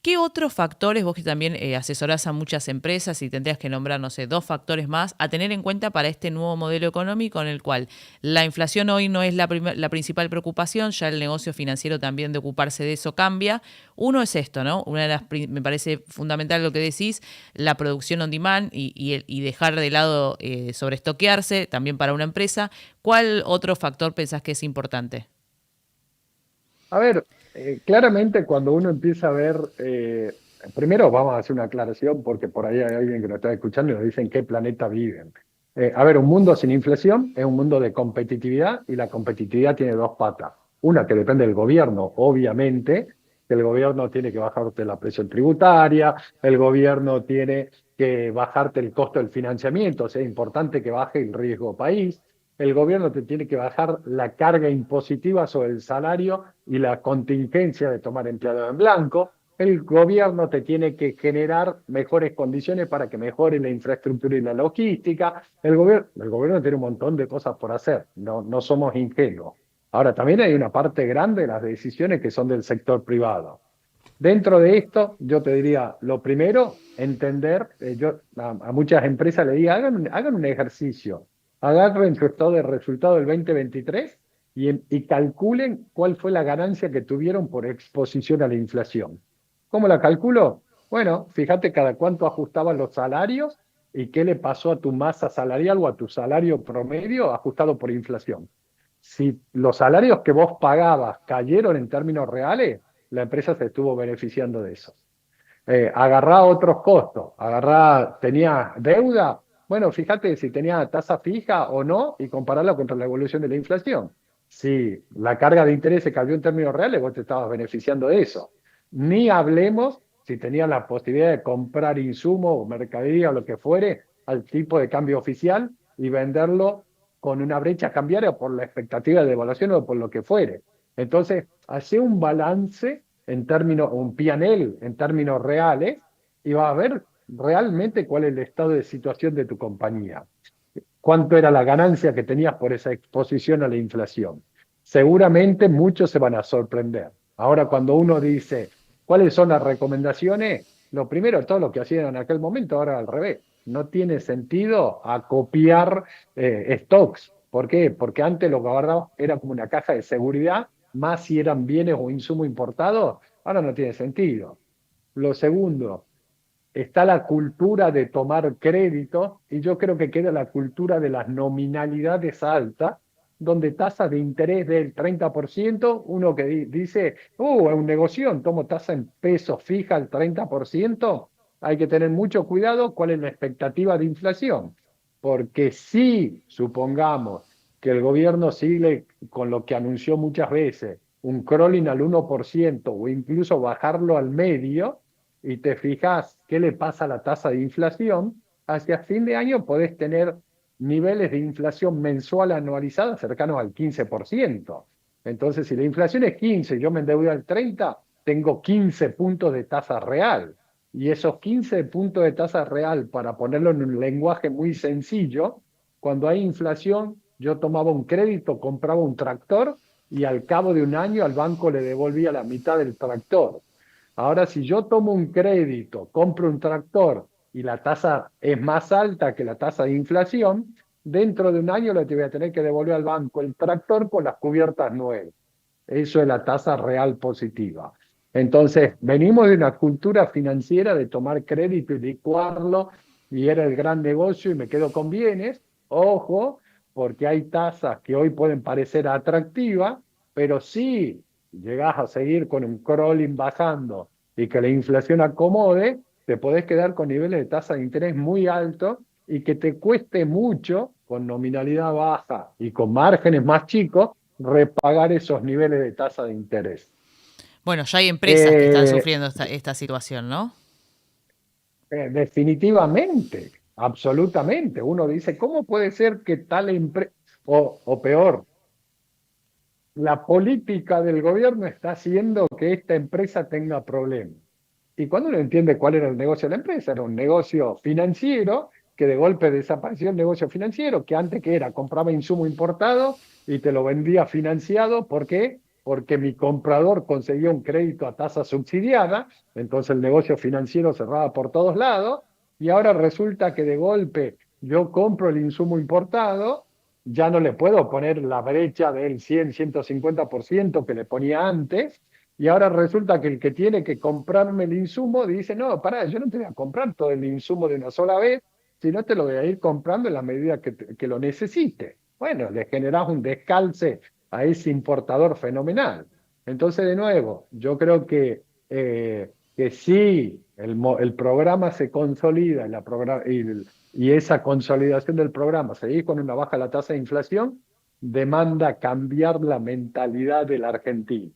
¿Qué otros factores, vos que también asesorás a muchas empresas y tendrías que nombrar, no sé, 2 factores más a tener en cuenta para este nuevo modelo económico en el cual la inflación hoy no es la principal preocupación, ya el negocio financiero también de ocuparse de eso cambia? Uno es esto, ¿no? Me parece fundamental lo que decís, la producción on demand y dejar de lado sobreestoquearse también para una empresa. ¿Cuál otro factor pensás que es importante? A ver, claramente cuando uno empieza a ver, primero vamos a hacer una aclaración porque por ahí hay alguien que nos está escuchando y nos dice en qué planeta viven. A ver, un mundo sin inflación es un mundo de competitividad y la competitividad tiene dos patas. Una que depende del gobierno, obviamente, que el gobierno tiene que bajarte la presión tributaria, el gobierno tiene que bajarte el costo del financiamiento, o sea, es importante que baje el riesgo país. El gobierno te tiene que bajar la carga impositiva sobre el salario y la contingencia de tomar empleados en blanco. el gobierno te tiene que generar mejores condiciones para que mejore la infraestructura y la logística. El gobierno tiene un montón de cosas por hacer, no somos ingenuos. Ahora, también hay una parte grande de las decisiones que son del sector privado. Dentro de esto, yo te diría, lo primero, entender, yo a muchas empresas le digo, hagan un ejercicio, agarren su estado de resultado del 2023 y calculen cuál fue la ganancia que tuvieron por exposición a la inflación. ¿Cómo la calculo? Bueno, fíjate cada cuánto ajustaban los salarios y qué le pasó a tu masa salarial o a tu salario promedio ajustado por inflación. Si los salarios que vos pagabas cayeron en términos reales, la empresa se estuvo beneficiando de eso. Agarrá otros costos, tenía deuda, bueno, fíjate si tenía tasa fija o no y compararla contra la evolución de la inflación. Si la carga de interés se cambió en términos reales, vos te estabas beneficiando de eso. Ni hablemos si tenías la posibilidad de comprar insumos o mercadería o lo que fuere al tipo de cambio oficial y venderlo con una brecha cambiaria por la expectativa de devaluación o por lo que fuere. Entonces, hace un balance en términos, un P&L en términos reales, y va a ver realmente cuál es el estado de situación de tu compañía. Cuánto era la ganancia que tenías por esa exposición a la inflación. Seguramente muchos se van a sorprender. Ahora, cuando uno dice, ¿cuáles son las recomendaciones? Lo primero, todo lo que hacían en aquel momento, ahora al revés. No tiene sentido acopiar stocks. ¿Por qué? Porque antes lo que agarraba era como una caja de seguridad, más si eran bienes o insumos importados, ahora no tiene sentido. Lo segundo, está la cultura de tomar crédito y yo creo que queda la cultura de las nominalidades altas, donde tasas de interés del 30%, uno que dice, es un negocio, tomo tasa en pesos fija al 30%, hay que tener mucho cuidado cuál es la expectativa de inflación, porque si supongamos que el gobierno sigue con lo que anunció muchas veces, un crawling al 1% o incluso bajarlo al medio, y te fijas qué le pasa a la tasa de inflación, hacia fin de año podés tener niveles de inflación mensual anualizada cercanos al 15%. Entonces, si la inflación es 15 y yo me endeudo al 30, tengo 15 puntos de tasa real. Y esos 15 puntos de tasa real, para ponerlo en un lenguaje muy sencillo, cuando hay inflación, yo tomaba un crédito, compraba un tractor y al cabo de un año al banco le devolvía la mitad del tractor. Ahora, si yo tomo un crédito, compro un tractor y la tasa es más alta que la tasa de inflación, dentro de un año le voy a tener que devolver al banco el tractor con las cubiertas nuevas. Eso es la tasa real positiva. Entonces, venimos de una cultura financiera de tomar crédito y licuarlo, y era el gran negocio y me quedo con bienes. Ojo, porque hay tasas que hoy pueden parecer atractivas, pero si llegás a seguir con un crawling bajando y que la inflación acomode, te podés quedar con niveles de tasa de interés muy altos y que te cueste mucho, con nominalidad baja y con márgenes más chicos, repagar esos niveles de tasa de interés. Bueno, ya hay empresas que están sufriendo esta situación, ¿no? Definitivamente, absolutamente. Uno dice, ¿cómo puede ser que tal empresa, o peor, la política del gobierno está haciendo que esta empresa tenga problemas? Y cuando uno entiende cuál era el negocio de la empresa, era un negocio financiero, que de golpe desapareció el negocio financiero, que antes que era, compraba insumo importado y te lo vendía financiado. ¿Por qué? Porque mi comprador conseguía un crédito a tasa subsidiada, entonces el negocio financiero cerraba por todos lados, y ahora resulta que de golpe yo compro el insumo importado, ya no le puedo poner la brecha del 100, 150% que le ponía antes, y ahora resulta que el que tiene que comprarme el insumo dice, no, pará, yo no te voy a comprar todo el insumo de una sola vez, sino te lo voy a ir comprando en la medida que lo necesite. Bueno, le generás un descalce a ese importador fenomenal. Entonces, de nuevo, yo creo que si el programa se consolida y esa consolidación del programa, seguir con una baja la tasa de inflación, demanda cambiar la mentalidad del argentino.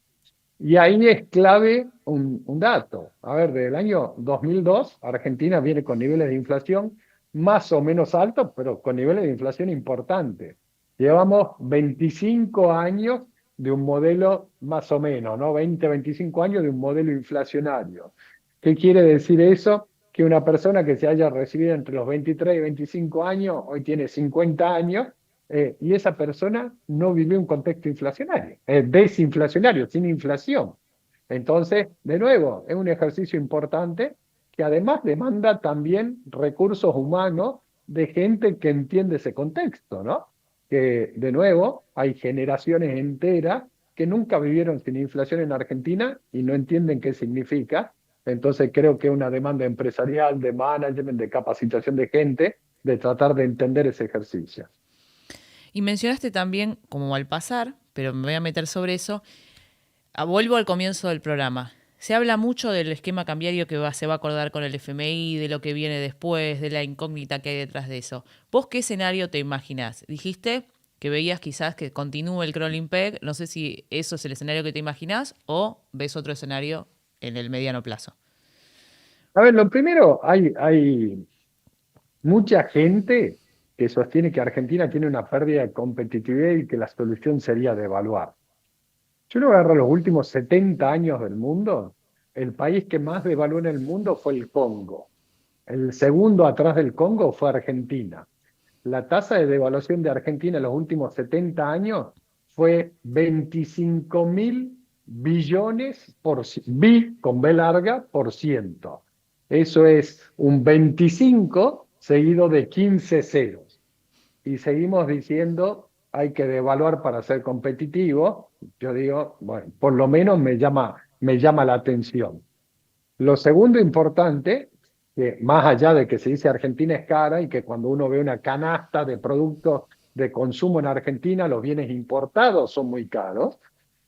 Y ahí es clave un dato. A ver, desde el año 2002, Argentina viene con niveles de inflación más o menos altos, pero con niveles de inflación importantes. Llevamos 25 años de un modelo más o menos, ¿no? 20, 25 años de un modelo inflacionario. ¿Qué quiere decir eso? Que una persona que se haya recibido entre los 23 y 25 años, hoy tiene 50 años, y esa persona no vivió un contexto inflacionario, desinflacionario, sin inflación. Entonces, de nuevo, es un ejercicio importante que además demanda también recursos humanos de gente que entiende ese contexto, ¿no? Que, de nuevo, hay generaciones enteras que nunca vivieron sin inflación en Argentina y no entienden qué significa. Entonces, creo que es una demanda empresarial, de management, de capacitación de gente, de tratar de entender ese ejercicio. Y mencionaste también, como al pasar, pero me voy a meter sobre eso, vuelvo al comienzo del programa. Se habla mucho del esquema cambiario que se va a acordar con el FMI, de lo que viene después, de la incógnita que hay detrás de eso. ¿Vos qué escenario te imaginás? Dijiste que veías quizás que continúe el crawling peg. No sé si eso es el escenario que te imaginás o ves otro escenario en el mediano plazo. A ver, lo primero, hay mucha gente que sostiene que Argentina tiene una pérdida de competitividad y que la solución sería devaluar. Si uno agarra los últimos 70 años del mundo, el país que más devaluó en el mundo fue el Congo. El segundo atrás del Congo fue Argentina. La tasa de devaluación de Argentina en los últimos 70 años fue 25.000 billones con B larga, por ciento. Eso es un 25 seguido de 15 ceros. Y seguimos diciendo, hay que devaluar para ser competitivo. Yo digo, bueno, por lo menos me llama la atención. Lo segundo importante, que más allá de que se dice Argentina es cara y que cuando uno ve una canasta de productos de consumo en Argentina, los bienes importados son muy caros,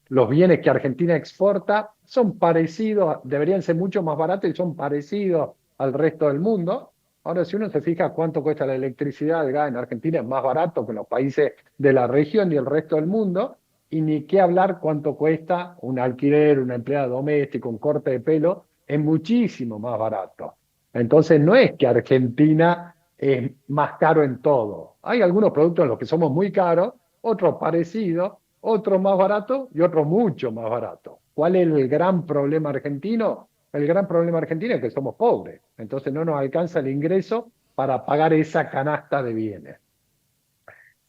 los bienes que Argentina exporta son parecidos, deberían ser mucho más baratos y son parecidos al resto del mundo. Ahora, si uno se fija cuánto cuesta la electricidad, el gas en Argentina es más barato que en los países de la región y el resto del mundo, y ni qué hablar cuánto cuesta un alquiler, una empleada doméstica, un corte de pelo, es muchísimo más barato. Entonces, no es que Argentina es más caro en todo. Hay algunos productos en los que somos muy caros, otros parecidos, otros más baratos y otros mucho más baratos. ¿Cuál es el gran problema argentino? El gran problema argentino es que somos pobres, entonces no nos alcanza el ingreso para pagar esa canasta de bienes.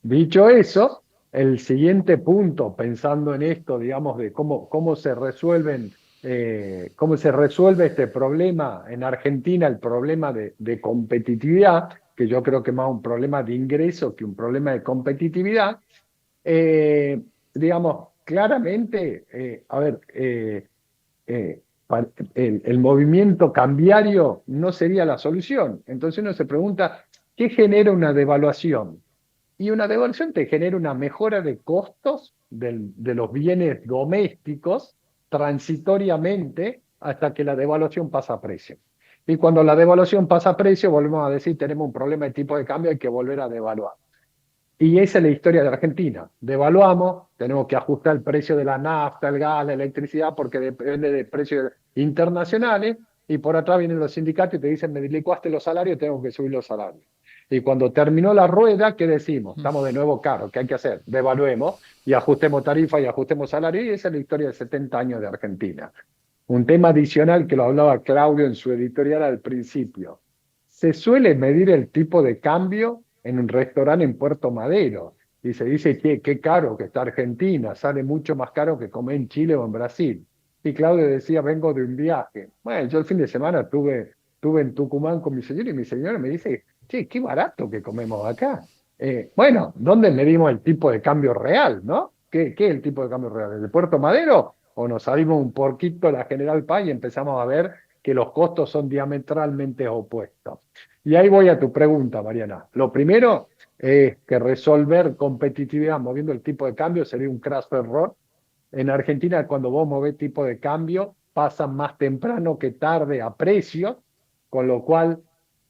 Dicho eso, el siguiente punto, pensando en esto, digamos, de cómo se resuelve este problema en Argentina, el problema de competitividad, que yo creo que más un problema de ingreso que un problema de competitividad, digamos, claramente, el movimiento cambiario no sería la solución. Entonces uno se pregunta, ¿qué genera una devaluación? Y una devaluación te genera una mejora de costos de los bienes domésticos transitoriamente hasta que la devaluación pasa a precio. Y cuando la devaluación pasa a precio, volvemos a decir, tenemos un problema de tipo de cambio, hay que volver a devaluar. Y esa es la historia de Argentina. Devaluamos, tenemos que ajustar el precio de la nafta, el gas, la electricidad, porque depende de precios internacionales, y por atrás vienen los sindicatos y te dicen, me licuaste los salarios, tengo que subir los salarios. Y cuando terminó la rueda, ¿qué decimos? Estamos de nuevo caros, ¿qué hay que hacer? Devaluemos y ajustemos tarifas y ajustemos salarios, y esa es la historia de 70 años de Argentina. Un tema adicional que lo hablaba Claudio en su editorial al principio. Se suele medir el tipo de cambio en un restaurante en Puerto Madero y se dice que qué caro que está Argentina, sale mucho más caro que comer en Chile o en Brasil. Y Claudio decía, vengo de un viaje. Bueno, yo el fin de semana estuve en Tucumán con mi señora y mi señora me dice, che, qué barato que comemos acá. Bueno, ¿dónde medimos el tipo de cambio real, no? ¿Qué es el tipo de cambio real? ¿El de Puerto Madero? ¿O nos salimos un poquito a la General Paz y empezamos a ver que los costos son diametralmente opuestos? Y ahí voy a tu pregunta, Mariana. Lo primero es que resolver competitividad moviendo el tipo de cambio sería un craso error. En Argentina, cuando vos movés tipo de cambio, pasan más temprano que tarde a precio, con lo cual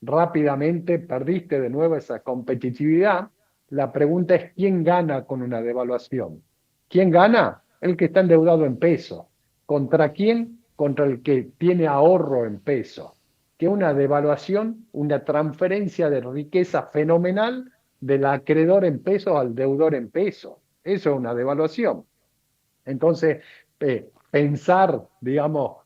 rápidamente perdiste de nuevo esa competitividad. La pregunta es, ¿quién gana con una devaluación? ¿Quién gana? El que está endeudado en peso. ¿Contra quién? Contra el que tiene ahorro en peso. Que una devaluación, una transferencia de riqueza fenomenal del acreedor en pesos al deudor en pesos. Eso es una devaluación. Entonces, pensar, digamos,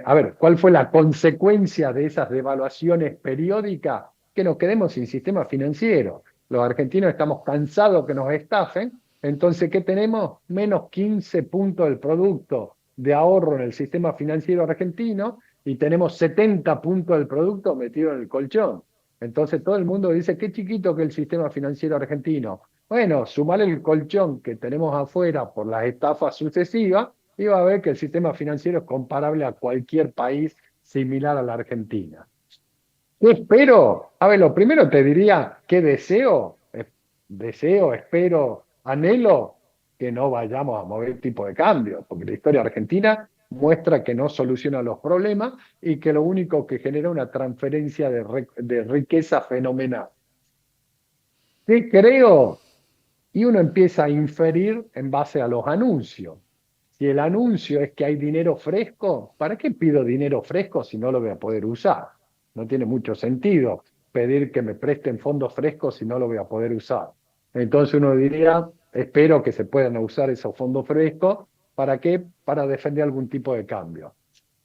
a ver, ¿cuál fue la consecuencia de esas devaluaciones periódicas? Que nos quedemos sin sistema financiero. Los argentinos estamos cansados que nos estafen, entonces, ¿qué tenemos? Menos 15 puntos del producto de ahorro en el sistema financiero argentino y tenemos 70 puntos del producto metido en el colchón. Entonces todo el mundo dice, qué chiquito que el sistema financiero argentino. Bueno, sumar el colchón que tenemos afuera por las estafas sucesivas y va a ver que el sistema financiero es comparable a cualquier país similar a la Argentina. ¿Qué espero? A ver, lo primero te diría, ¿qué deseo? Deseo, espero, anhelo que no vayamos a mover el tipo de cambio, porque la historia argentina muestra que no soluciona los problemas y que lo único que genera una transferencia de riqueza fenomenal. ¿Qué creo? Y uno empieza a inferir en base a los anuncios. Si el anuncio es que hay dinero fresco, ¿para qué pido dinero fresco si no lo voy a poder usar? No tiene mucho sentido pedir que me presten fondos frescos si no lo voy a poder usar. Entonces uno diría, espero que se puedan usar esos fondos frescos. ¿Para qué? Para defender algún tipo de cambio.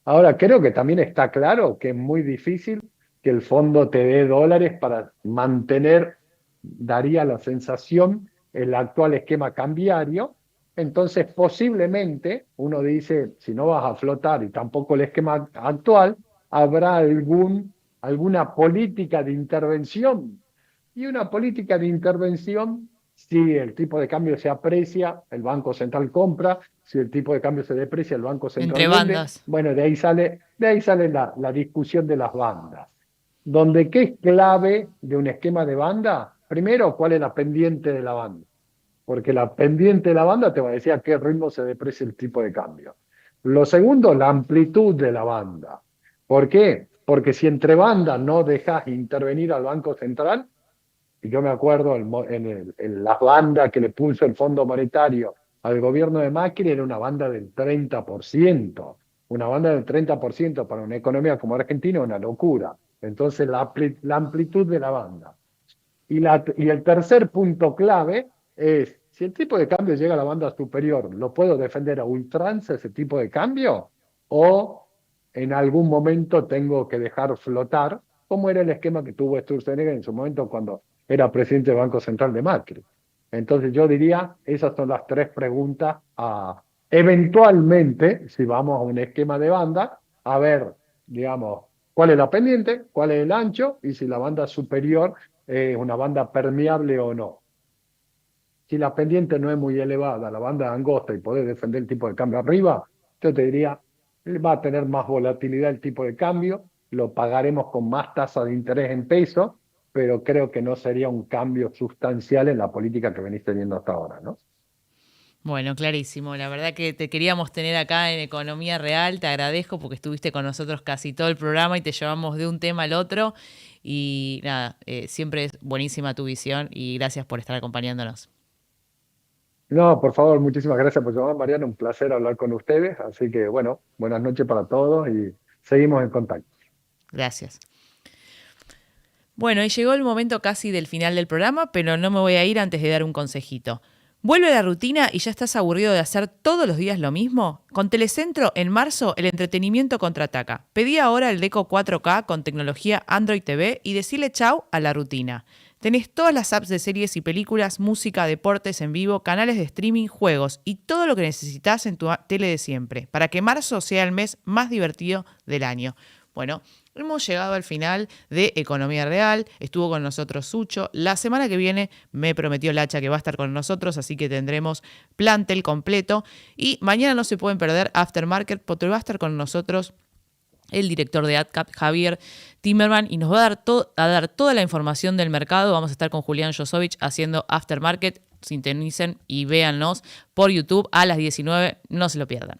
Ahora, creo que también está claro que es muy difícil que el fondo te dé dólares para mantener, daría la sensación, el actual esquema cambiario. Entonces, posiblemente, uno dice, si no vas a flotar y tampoco el esquema actual, habrá alguna política de intervención. Y una política de intervención, si el tipo de cambio se aprecia, el Banco Central compra, si el tipo de cambio se deprecia, el Banco Central Entre vende. bandas. Bueno, de ahí sale la discusión de las bandas. Donde, ¿qué es clave de un esquema de banda? Primero, ¿cuál es la pendiente de la banda? Porque la pendiente de la banda te va a decir a qué ritmo se deprecia el tipo de cambio. Lo segundo, la amplitud de la banda. ¿Por qué? Porque si entre bandas no dejas intervenir al Banco Central, y yo me acuerdo en las bandas que le puso el Fondo Monetario al gobierno de Macri, era una banda del 30%. Una banda del 30% para una economía como Argentina es una locura. Entonces, la amplitud de la banda. Y el tercer punto clave es, si el tipo de cambio llega a la banda superior, ¿lo puedo defender a ultranza ese tipo de cambio? ¿O en algún momento tengo que dejar flotar, como era el esquema que tuvo Sturzenegger en su momento cuando era presidente del Banco Central de Macri? Entonces yo diría, esas son las tres preguntas eventualmente, si vamos a un esquema de banda, a ver, digamos, cuál es la pendiente, cuál es el ancho y si la banda superior es una banda permeable o no. Si la pendiente no es muy elevada, la banda angosta y podés defender el tipo de cambio arriba, yo te diría, va a tener más volatilidad el tipo de cambio, lo pagaremos con más tasa de interés en peso, pero creo que no sería un cambio sustancial en la política que venís teniendo hasta ahora, ¿no? Bueno, clarísimo. La verdad que te queríamos tener acá en Economía Real. Te agradezco porque estuviste con nosotros casi todo el programa y te llevamos de un tema al otro. Y nada, siempre es buenísima tu visión y gracias por estar acompañándonos. No, por favor, muchísimas gracias por llamar, Mariano. Un placer hablar con ustedes. Así que, bueno, buenas noches para todos y seguimos en contacto. Gracias. Bueno, y llegó el momento casi del final del programa, pero no me voy a ir antes de dar un consejito. ¿Vuelve a la rutina y ya estás aburrido de hacer todos los días lo mismo? Con Telecentro, en marzo, el entretenimiento contraataca. Pedí ahora el Deco 4K con tecnología Android TV y decile chau a la rutina. Tenés todas las apps de series y películas, música, deportes en vivo, canales de streaming, juegos y todo lo que necesitas en tu tele de siempre, para que marzo sea el mes más divertido del año. Bueno, hemos llegado al final de Economía Real. Estuvo con nosotros Sucho. La semana que viene me prometió Lacha que va a estar con nosotros, así que tendremos plantel completo. Y mañana no se pueden perder Aftermarket, porque va a estar con nosotros el director de AdCap, Javier Timerman, y nos va a dar toda la información del mercado. Vamos a estar con Julián Josovich haciendo Aftermarket. Sintonicen y véannos por YouTube a las 19. No se lo pierdan.